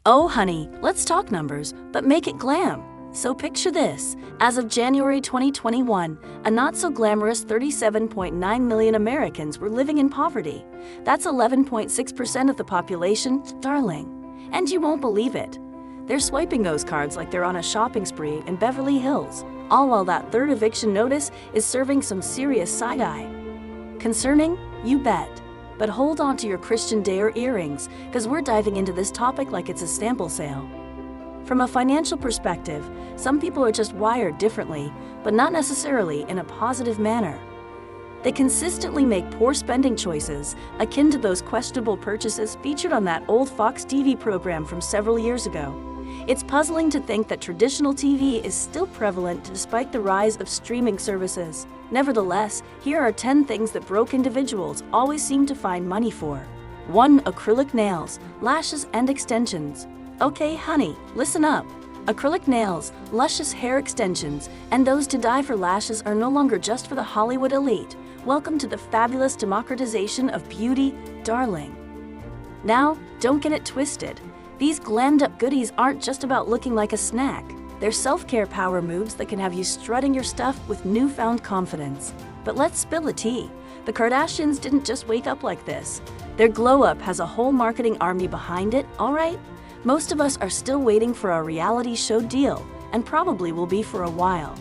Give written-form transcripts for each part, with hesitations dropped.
Oh honey, let's talk numbers, but make it glam. So picture this. As of January 2021, a not-so-glamorous 37.9 million Americans were living in poverty. That's 11.6% of the population, darling. And you won't believe it. They're swiping those cards like they're on a shopping spree in Beverly Hills, all while that third eviction notice is serving some serious side-eye. Concerning? You bet. But hold on to your Christian Dior earrings, because we're diving into this topic like it's a sample sale. From a financial perspective, some people are just wired differently, but not necessarily in a positive manner. They consistently make poor spending choices, akin to those questionable purchases featured on that old Fox TV program from several years ago. It's puzzling to think that traditional TV is still prevalent despite the rise of streaming services. Nevertheless, here are 10 things that broke individuals always seem to find money for. 1. Acrylic nails, lashes, and extensions. Okay, honey, listen up. Acrylic nails, luscious hair extensions, and those to die for lashes are no longer just for the Hollywood elite. Welcome to the fabulous democratization of beauty, darling. Now, don't get it twisted. These glammed-up goodies aren't just about looking like a snack. They're self-care power moves that can have you strutting your stuff with newfound confidence. But let's spill the tea. The Kardashians didn't just wake up like this. Their glow-up has a whole marketing army behind it, all right? Most of us are still waiting for a reality show deal, and probably will be for a while.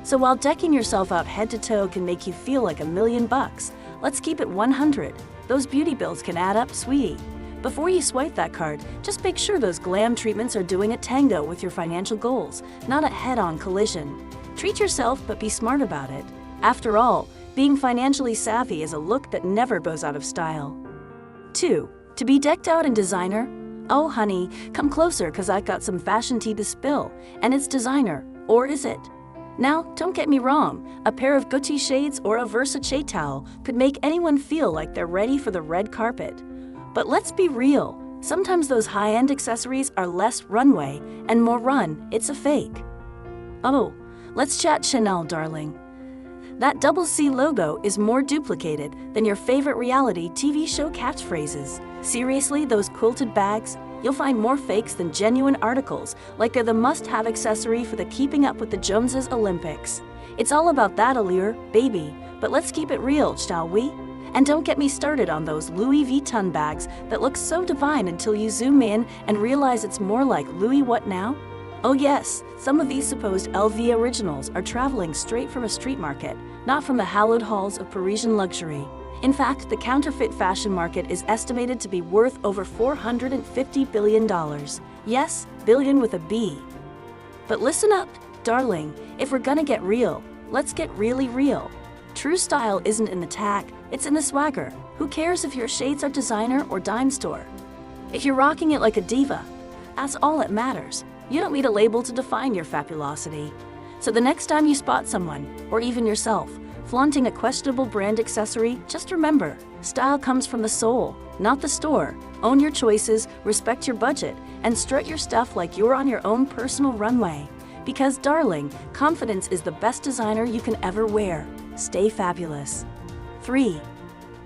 So while decking yourself out head to toe can make you feel like $1 million, let's keep it 100. Those beauty bills can add up, sweetie. Before you swipe that card, just make sure those glam treatments are doing a tango with your financial goals, not a head-on collision. Treat yourself, but be smart about it. After all, being financially savvy is a look that never goes out of style. 2. To be decked out in designer? Oh honey, come closer cause I've got some fashion tea to spill, and it's designer, or is it? Now, don't get me wrong, a pair of Gucci shades or a Versace towel could make anyone feel like they're ready for the red carpet. But let's be real, sometimes those high-end accessories are less runway and more run, it's a fake. Oh, let's chat Chanel, darling. That double C logo is more duplicated than your favorite reality TV show catchphrases. Seriously, those quilted bags? You'll find more fakes than genuine articles, like they're the must-have accessory for the Keeping Up with the Joneses Olympics. It's all about that allure, baby, but let's keep it real, shall we? And don't get me started on those Louis Vuitton bags that look so divine until you zoom in and realize it's more like Louis what now? Oh yes, some of these supposed LV originals are traveling straight from a street market, not from the hallowed halls of Parisian luxury. In fact, the counterfeit fashion market is estimated to be worth over $450 billion. Yes, billion with a B. But listen up, darling, if we're gonna get real, let's get really real. True style isn't in the tag, it's in the swagger. Who cares if your shades are designer or dime store? If you're rocking it like a diva, that's all that matters. You don't need a label to define your fabulosity. So the next time you spot someone, or even yourself, flaunting a questionable brand accessory, just remember, style comes from the soul, not the store. Own your choices, respect your budget, and strut your stuff like you're on your own personal runway. Because, darling, confidence is the best designer you can ever wear. Stay fabulous. 3.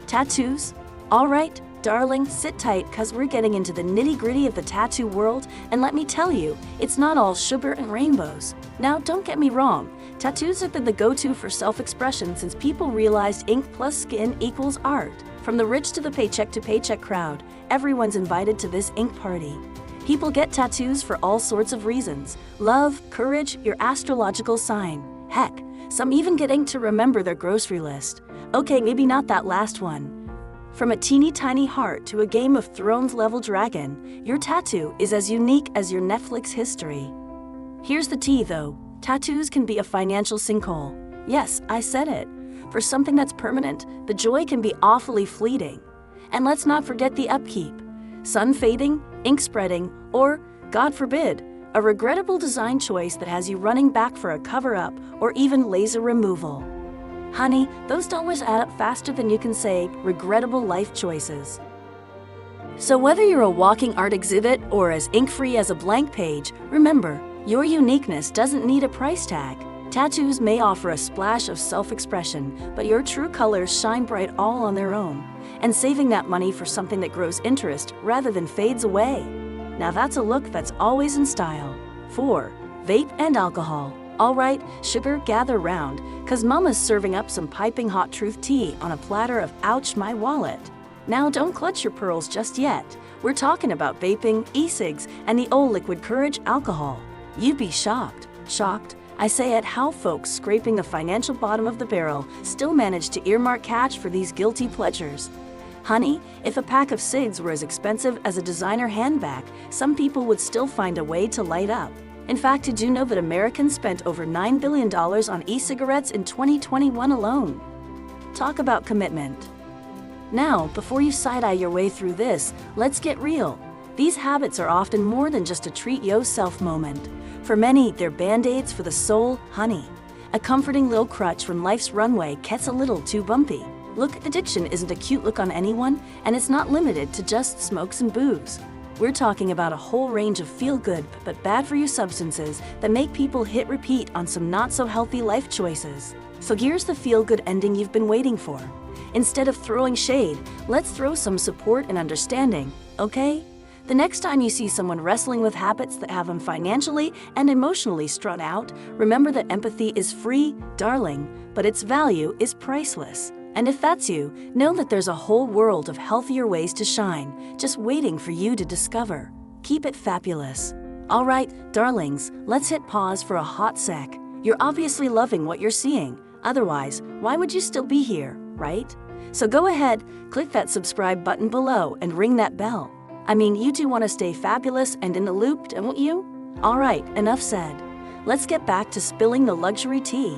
Tattoos? All right, darling, sit tight cause we're getting into the nitty-gritty of the tattoo world, and let me tell you, it's not all sugar and rainbows. Now, don't get me wrong, tattoos have been the go-to for self-expression since people realized ink plus skin equals art. From the rich to the paycheck crowd, everyone's invited to this ink party. People get tattoos for all sorts of reasons. Love, courage, your astrological sign. Heck, some even get ink to remember their grocery list. Okay, maybe not that last one. From a teeny tiny heart to a Game of Thrones level dragon, your tattoo is as unique as your Netflix history. Here's the tea though, tattoos can be a financial sinkhole. Yes, I said it. For something that's permanent, the joy can be awfully fleeting. And let's not forget the upkeep. Sun fading, ink spreading, or, God forbid, a regrettable design choice that has you running back for a cover-up or even laser removal. Honey, those dollars add up faster than you can say regrettable life choices. So whether you're a walking art exhibit or as ink-free as a blank page, remember, your uniqueness doesn't need a price tag. Tattoos may offer a splash of self-expression, but your true colors shine bright all on their own. And saving that money for something that grows interest rather than fades away. Now that's a look that's always in style. 4. Vape and alcohol. Alright, sugar, gather round, cause mama's serving up some piping hot truth tea on a platter of ouch my wallet. Now don't clutch your pearls just yet. We're talking about vaping, e-cigs, and the old liquid courage alcohol. You'd be shocked, I say, at how folks scraping the financial bottom of the barrel still manage to earmark cash for these guilty pleasures. Honey, if a pack of cigs were as expensive as a designer handbag, some people would still find a way to light up. In fact, did you know that Americans spent over $9 billion on e-cigarettes in 2021 alone? Talk about commitment. Now, before you side-eye your way through this, let's get real. These habits are often more than just a treat-yourself moment. For many, they're band-aids for the soul, honey. A comforting little crutch when life's runway gets a little too bumpy. Look, addiction isn't a cute look on anyone, and it's not limited to just smokes and booze. We're talking about a whole range of feel-good but bad-for-you substances that make people hit repeat on some not-so-healthy life choices. So here's the feel-good ending you've been waiting for. Instead of throwing shade, let's throw some support and understanding, okay? The next time you see someone wrestling with habits that have them financially and emotionally strung out, remember that empathy is free, darling, but its value is priceless. And if that's you, know that there's a whole world of healthier ways to shine, just waiting for you to discover. Keep it fabulous. All right, darlings, let's hit pause for a hot sec. You're obviously loving what you're seeing. Otherwise, why would you still be here, right? So go ahead, click that subscribe button below and ring that bell. I mean, you do want to stay fabulous and in the loop, don't you? All right, enough said. Let's get back to spilling the luxury tea.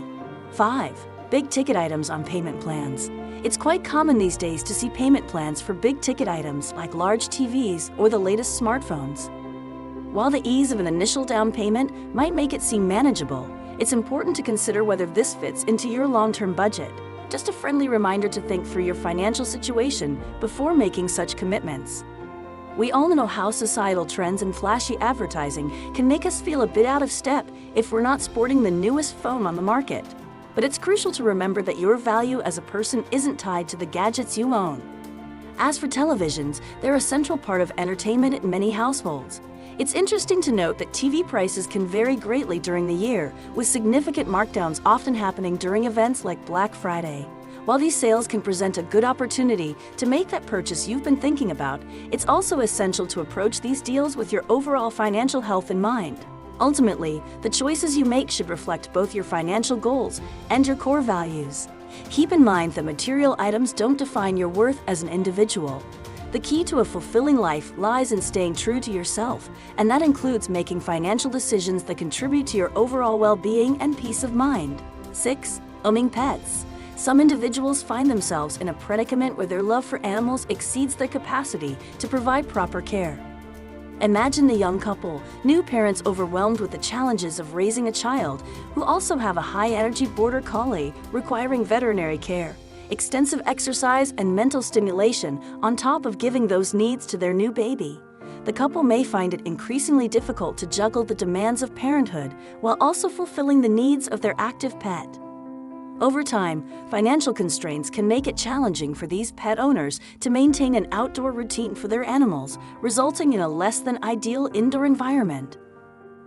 5. Big ticket items on payment plans. It's quite common these days to see payment plans for big ticket items like large TVs or the latest smartphones. While the ease of an initial down payment might make it seem manageable, it's important to consider whether this fits into your long-term budget. Just a friendly reminder to think through your financial situation before making such commitments. We all know how societal trends and flashy advertising can make us feel a bit out of step if we're not sporting the newest phone on the market. But it's crucial to remember that your value as a person isn't tied to the gadgets you own. As for televisions, they're a central part of entertainment in many households. It's interesting to note that TV prices can vary greatly during the year, with significant markdowns often happening during events like Black Friday. While these sales can present a good opportunity to make that purchase you've been thinking about, it's also essential to approach these deals with your overall financial health in mind. Ultimately, the choices you make should reflect both your financial goals and your core values. Keep in mind that material items don't define your worth as an individual. The key to a fulfilling life lies in staying true to yourself, and that includes making financial decisions that contribute to your overall well-being and peace of mind. 6. Owning pets. Some individuals find themselves in a predicament where their love for animals exceeds their capacity to provide proper care. Imagine the young couple, new parents overwhelmed with the challenges of raising a child, who also have a high-energy border collie requiring veterinary care, extensive exercise, and mental stimulation on top of giving those needs to their new baby. The couple may find it increasingly difficult to juggle the demands of parenthood while also fulfilling the needs of their active pet. Over time, financial constraints can make it challenging for these pet owners to maintain an outdoor routine for their animals, resulting in a less than ideal indoor environment.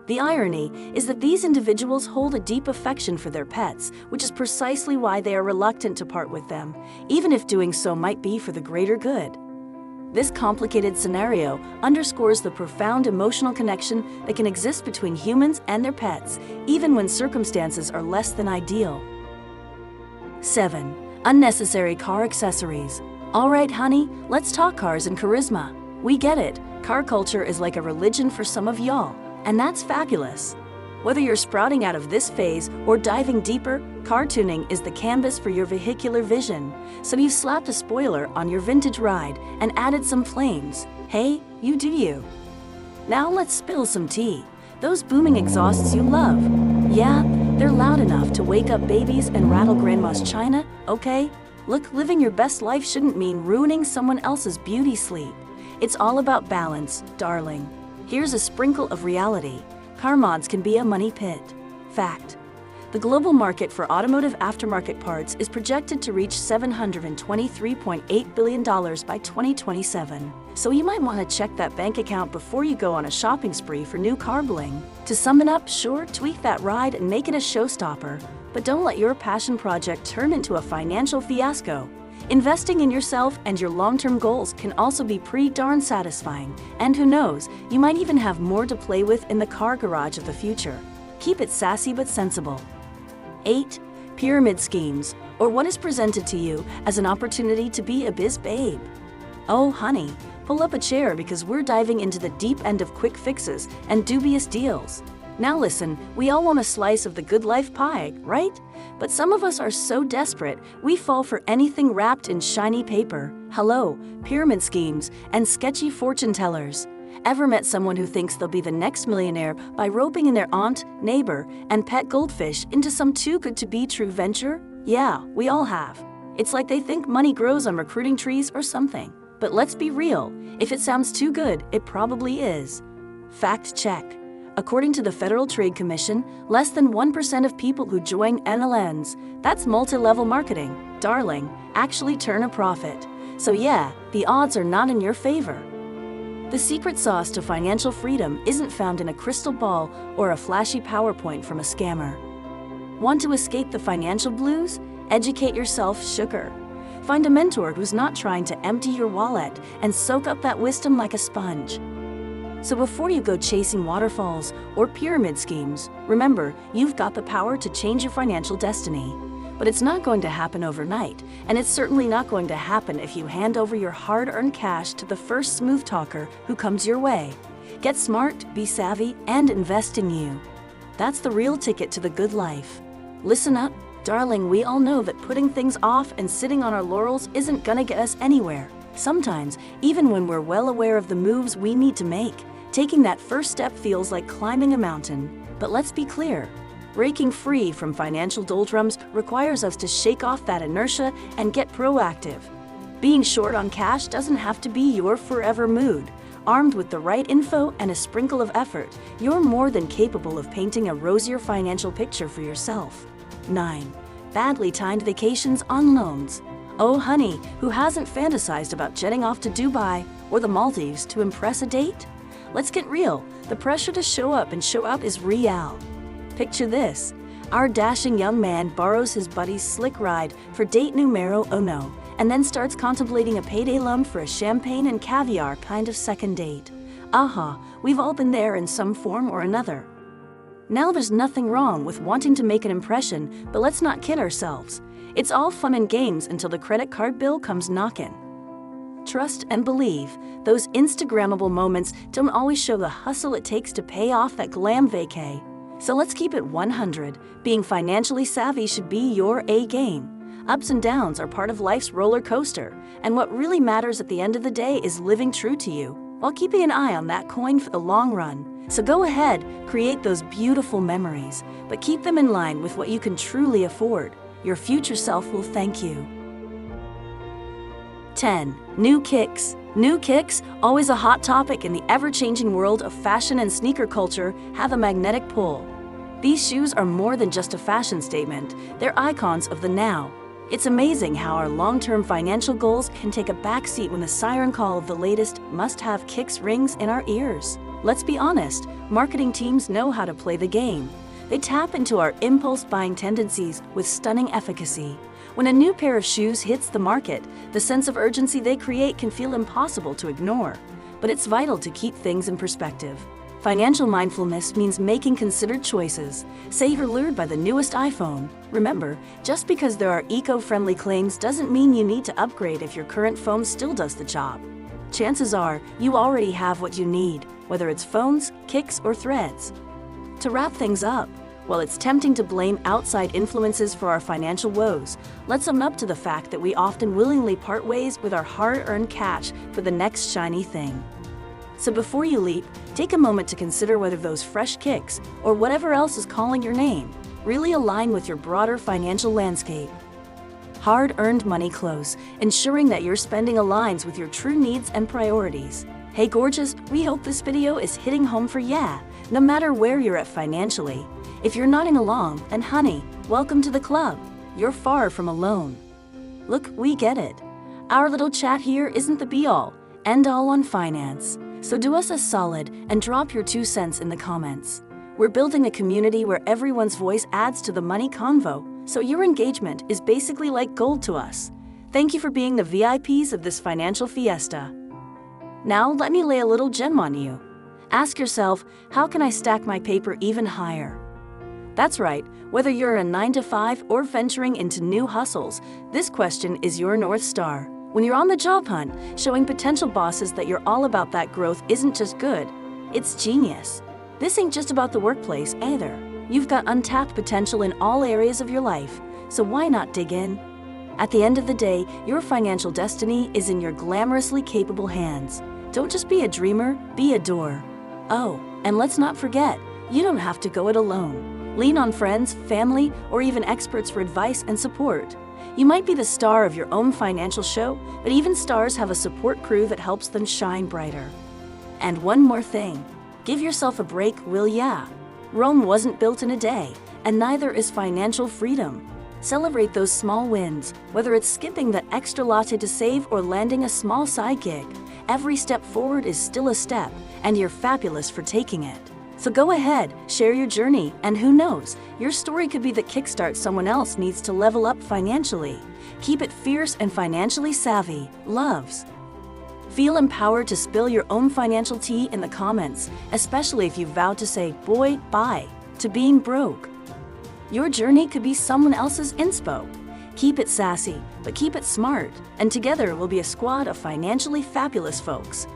The irony is that these individuals hold a deep affection for their pets, which is precisely why they are reluctant to part with them, even if doing so might be for the greater good. This complicated scenario underscores the profound emotional connection that can exist between humans and their pets, even when circumstances are less than ideal. 7. Unnecessary car accessories. All right, honey, let's talk cars and charisma. We get it, car culture is like a religion for some of y'all, and that's fabulous. Whether you're sprouting out of this phase or diving deeper, car tuning is the canvas for your vehicular vision. So you slapped a spoiler on your vintage ride and added some flames. Hey, you do you. Now let's spill some tea. Those booming exhausts you love. Yeah, they're loud enough to wake up babies and rattle grandma's china, okay? Look, living your best life shouldn't mean ruining someone else's beauty sleep. It's all about balance, darling. Here's a sprinkle of reality. Car mods can be a money pit. Fact. The global market for automotive aftermarket parts is projected to reach $723.8 billion by 2027. So you might want to check that bank account before you go on a shopping spree for new car bling. To sum it up, sure, tweak that ride and make it a showstopper, but don't let your passion project turn into a financial fiasco. Investing in yourself and your long-term goals can also be pretty darn satisfying, and who knows, you might even have more to play with in the car garage of the future. Keep it sassy but sensible. 8. Pyramid schemes, or what is presented to you as an opportunity to be a biz babe. Oh honey, pull up a chair because we're diving into the deep end of quick fixes and dubious deals. Now listen, we all want a slice of the good life pie, right? But some of us are so desperate, we fall for anything wrapped in shiny paper. Hello, pyramid schemes and sketchy fortune tellers. Ever met someone who thinks they'll be the next millionaire by roping in their aunt, neighbor, and pet goldfish into some too-good-to-be-true venture? Yeah, we all have. It's like they think money grows on recruiting trees or something. But let's be real, if it sounds too good, it probably is. Fact check. According to the Federal Trade Commission, less than 1% of people who join MLMs, that's multi-level marketing, darling, actually turn a profit. So yeah, the odds are not in your favor. The secret sauce to financial freedom isn't found in a crystal ball or a flashy PowerPoint from a scammer. Want to escape the financial blues? Educate yourself, sugar. Find a mentor who's not trying to empty your wallet and soak up that wisdom like a sponge. So before you go chasing waterfalls or pyramid schemes, remember, you've got the power to change your financial destiny. But it's not going to happen overnight, and it's certainly not going to happen if you hand over your hard-earned cash to the first smooth talker who comes your way. Get smart, be savvy, and invest in you. That's the real ticket to the good life. Listen up, darling, we all know that putting things off and sitting on our laurels isn't gonna get us anywhere. Sometimes, even when we're well aware of the moves we need to make, taking that first step feels like climbing a mountain. But let's be clear. Breaking free from financial doldrums requires us to shake off that inertia and get proactive. Being short on cash doesn't have to be your forever mood. Armed with the right info and a sprinkle of effort, you're more than capable of painting a rosier financial picture for yourself. 9. Badly timed vacations on loans. Oh honey, who hasn't fantasized about jetting off to Dubai or the Maldives to impress a date? Let's get real. The pressure to show up is real. Picture this. Our dashing young man borrows his buddy's slick ride for date numero uno, and then starts contemplating a payday loan for a champagne and caviar kind of second date. Aha, we've all been there in some form or another. Now there's nothing wrong with wanting to make an impression, but let's not kid ourselves. It's all fun and games until the credit card bill comes knocking. Trust and believe, those Instagrammable moments don't always show the hustle it takes to pay off that glam vacay. So let's keep it 100. Being financially savvy should be your A game. Ups and downs are part of life's roller coaster, and what really matters at the end of the day is living true to you, while keeping an eye on that coin for the long run. So go ahead, create those beautiful memories, but keep them in line with what you can truly afford. Your future self will thank you. 10. New kicks. New kicks, always a hot topic in the ever-changing world of fashion and sneaker culture, have a magnetic pull. These shoes are more than just a fashion statement, they're icons of the now. It's amazing how our long-term financial goals can take a backseat when the siren call of the latest must-have kicks rings in our ears. Let's be honest, marketing teams know how to play the game. They tap into our impulse buying tendencies with stunning efficacy. When a new pair of shoes hits the market, the sense of urgency they create can feel impossible to ignore. But it's vital to keep things in perspective. Financial mindfulness means making considered choices. Say you're lured by the newest iPhone. Remember, just because there are eco-friendly claims doesn't mean you need to upgrade if your current phone still does the job. Chances are you already have what you need, whether it's phones, kicks, or threads. To wrap things up, while it's tempting to blame outside influences for our financial woes, let's own up to the fact that we often willingly part ways with our hard-earned cash for the next shiny thing. So before you leap, take a moment to consider whether those fresh kicks, or whatever else is calling your name, really align with your broader financial landscape. Hard-earned money close, ensuring that your spending aligns with your true needs and priorities. Hey gorgeous, we hope this video is hitting home for ya, no matter where you're at financially. If you're nodding along, then honey, welcome to the club. You're far from alone. Look, we get it. Our little chat here isn't the be-all, end-all on finance. So do us a solid and drop your 2 cents in the comments. We're building a community where everyone's voice adds to the money convo, so your engagement is basically like gold to us. Thank you for being the VIPs of this financial fiesta. Now let me lay a little gem on you. Ask yourself, how can I stack my paper even higher? That's right, whether you're a 9-to-5 or venturing into new hustles, this question is your North Star. When you're on the job hunt, showing potential bosses that you're all about that growth isn't just good, it's genius. This ain't just about the workplace either. You've got untapped potential in all areas of your life, so why not dig in? At the end of the day, your financial destiny is in your glamorously capable hands. Don't just be a dreamer, be a doer. Oh, and let's not forget, you don't have to go it alone. Lean on friends, family, or even experts for advice and support. You might be the star of your own financial show, but even stars have a support crew that helps them shine brighter. And one more thing, give yourself a break, will ya? Rome wasn't built in a day, and neither is financial freedom. Celebrate those small wins, whether it's skipping that extra latte to save or landing a small side gig. Every step forward is still a step, and you're fabulous for taking it. So go ahead, share your journey, and who knows, your story could be the kickstart someone else needs to level up financially. Keep it fierce and financially savvy. Loves. Feel empowered to spill your own financial tea in the comments, especially if you vowed to say, boy, bye, to being broke. Your journey could be someone else's inspo. Keep it sassy, but keep it smart, and together we'll be a squad of financially fabulous folks.